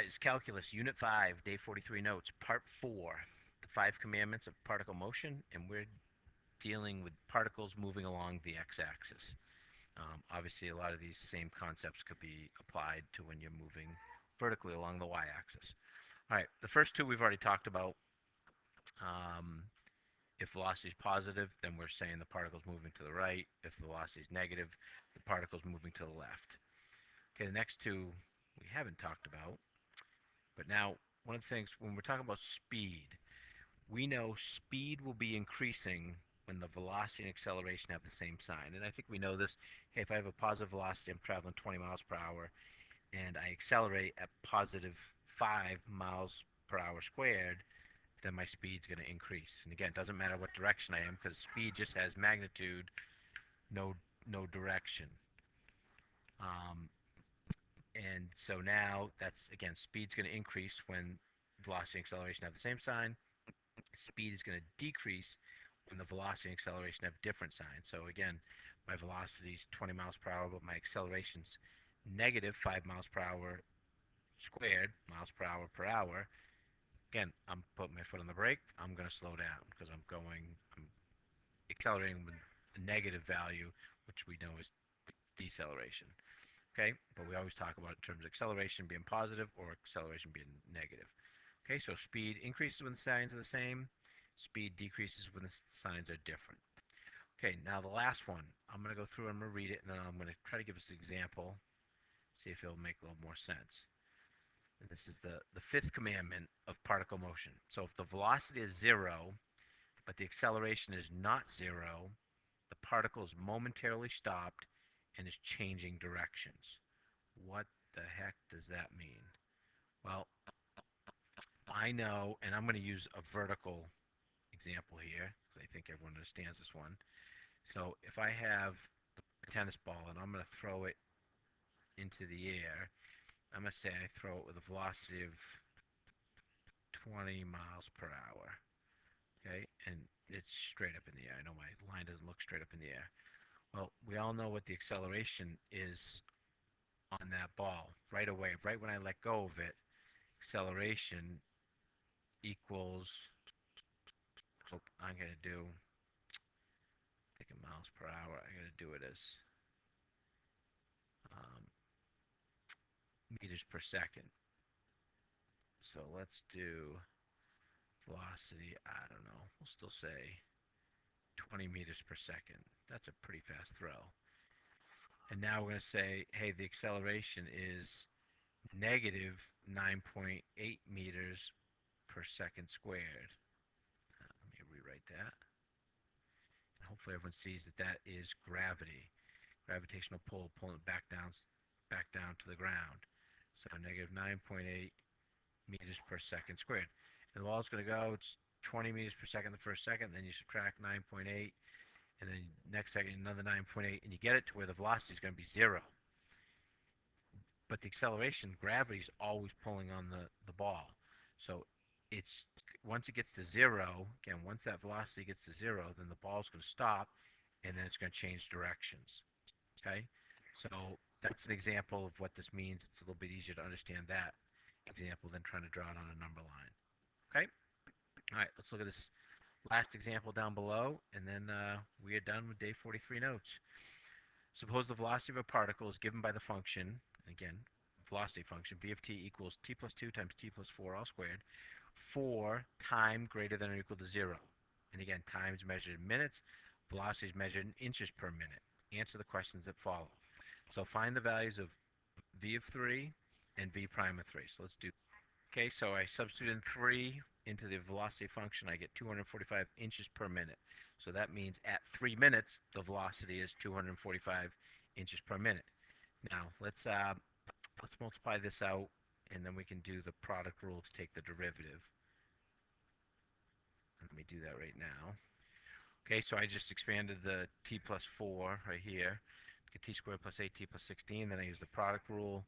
It's Calculus, Unit 5, Day 43 Notes, Part 4, the 5 Commandments of Particle Motion, and we're dealing with particles moving along the x-axis. Obviously, a lot of these same concepts could be applied to when you're moving vertically along the y-axis. All right, the first two we've already talked about. Um, if velocity is positive, then we're saying the particle's moving to the right. If velocity is negative, the particle's moving to the left. Okay, the next two we haven't talked about. But now, one of the things, when we're talking about speed, we know speed will be increasing when the velocity and acceleration have the same sign. And I think we know this. Hey, if I have a positive velocity, I'm traveling 20 miles per hour, and I accelerate at positive 5 miles per hour squared, then my speed's going to increase. And again, it doesn't matter what direction I am because speed just has magnitude, no no direction. Um, and so now that's again, speed's going to increase when velocity and acceleration have the same sign. Speed is going to decrease when the velocity and acceleration have different signs. So again, my velocity is 20 miles per hour, but my acceleration's negative 5 miles per hour squared, miles per hour. Again, I'm putting my foot on the brake. I'm going to slow down because I'm accelerating with a negative value, which we know is deceleration. Okay, but we always talk about in terms of acceleration being positive or acceleration being negative. Okay, so speed increases when the signs are the same. Speed decreases when the signs are different. Okay, now the last one. I'm going to go through and I'm going to read it, and then I'm going to try to give us an example, see if it'll make a little more sense. And this is the fifth commandment of particle motion. So if the velocity is 0, but the acceleration is not 0, the particle is momentarily stopped and is changing directions. What the heck does that mean? Well, I know, and I'm going to use a vertical example here because I think everyone understands this one. So if I have a tennis ball and I'm going to throw it into the air, I'm going to say I throw it with a velocity of 20 miles per hour. Okay, and it's straight up in the air. I know my line doesn't look straight up in the air. Well, we all know what the acceleration is on that ball right away. Right when I let go of it, acceleration equals, so I'm going to do, thinking miles per hour, I'm going to do it as um, meters per second. So let's do velocity, I don't know, we'll still say 20 meters per second. That's a pretty fast throw. And now we're going to say, hey, the acceleration is negative 9.8 meters per second squared. Let me rewrite that. And hopefully everyone sees that that is gravity. Gravitational pull pulling it back down to the ground. So negative 9.8 meters per second squared. And the ball's going to go, it's 20 meters per second the first second, then you subtract 9.8, and then next second another 9.8, and you get it to where the velocity is going to be 0. But the acceleration, gravity is always pulling on the ball. So it's once it gets to 0, again, once that velocity gets to 0, then the ball's going to stop, and then it's going to change directions. Okay? So that's an example of what this means. It's a little bit easier to understand that example than trying to draw it on a number line. Okay? All right, let's look at this last example down below, and then we are done with day 43 notes. Suppose the velocity of a particle is given by the function, again, velocity function, v of t equals t plus 2 times t plus 4 all squared, for time greater than or equal to 0. And again, time is measured in minutes, velocity is measured in inches per minute. Answer the questions that follow. So find the values of v of 3 and v prime of 3. So let's do. Okay, so I substitute in 3 into the velocity function. I get 245 inches per minute. So that means at 3 minutes, the velocity is 245 inches per minute. Now, let's multiply this out, and then we can do the product rule to take the derivative. Let me do that right now. Okay, so I just expanded the t plus 4 right here. Get t squared plus 8t plus 16. Then I use the product rule.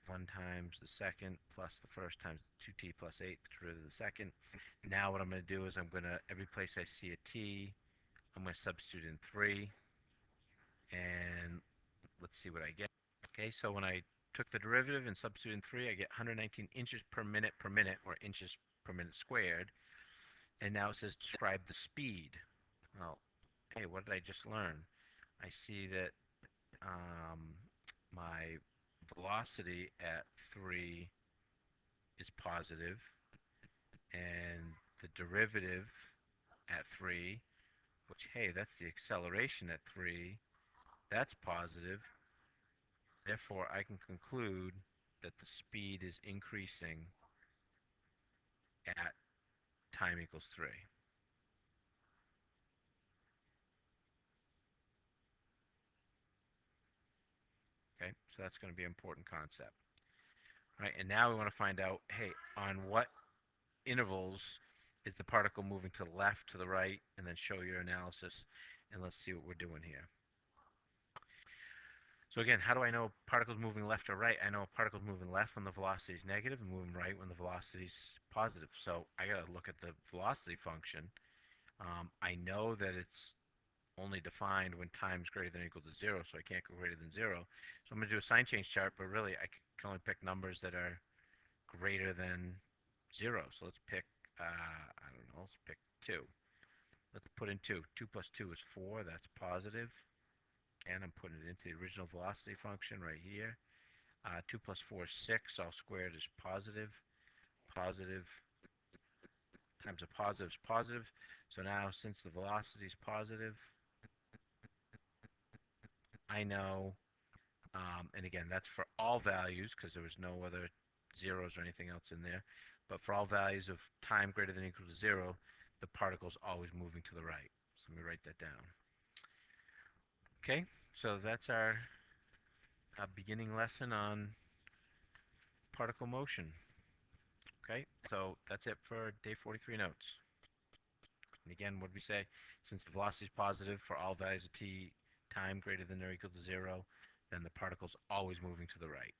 1 times the second plus the first times 2t plus 8, the derivative of the second. Now what I'm going to do is I'm going to, every place I see a t, I'm going to substitute in 3, and let's see what I get. Okay, so when I took the derivative and substituted in 3, I get 119 inches per minute, or inches per minute squared. And now it says describe the speed. Well, hey, what did I just learn? I see that my velocity at 3 is positive, and the derivative at 3, which, hey, that's the acceleration at 3, that's positive. Therefore, I can conclude that the speed is increasing at time equals 3. Okay, so that's going to be an important concept. Right, and now we want to find out, hey, on what intervals is the particle moving to the left, to the right, and then show your analysis, and let's see what we're doing here. So again, how do I know particles moving left or right? I know particles moving left when the velocity is negative and moving right when the velocity is positive. So I got to look at the velocity function. I know that it's only defined when time is greater than or equal to 0, so I can't go greater than 0. So I'm going to do a sign change chart, but really I can only pick numbers that are greater than 0. So let's pick, I don't know, let's pick 2. Let's put in 2. 2 plus 2 is 4. That's positive. And I'm putting it into the original velocity function right here. 2 plus 4 is 6. All squared is positive. Positive times a positive is positive. So now, since the velocity is positive, I know, and again, that's for all values because there was no other zeros or anything else in there. But for all values of time greater than or equal to 0, the particle is always moving to the right. So let me write that down. Okay, so that's our beginning lesson on particle motion. Okay, so that's it for day 43 notes. And again, what did we say? Since the velocity is positive for all values of t time greater than or equal to 0, then the particle's always moving to the right.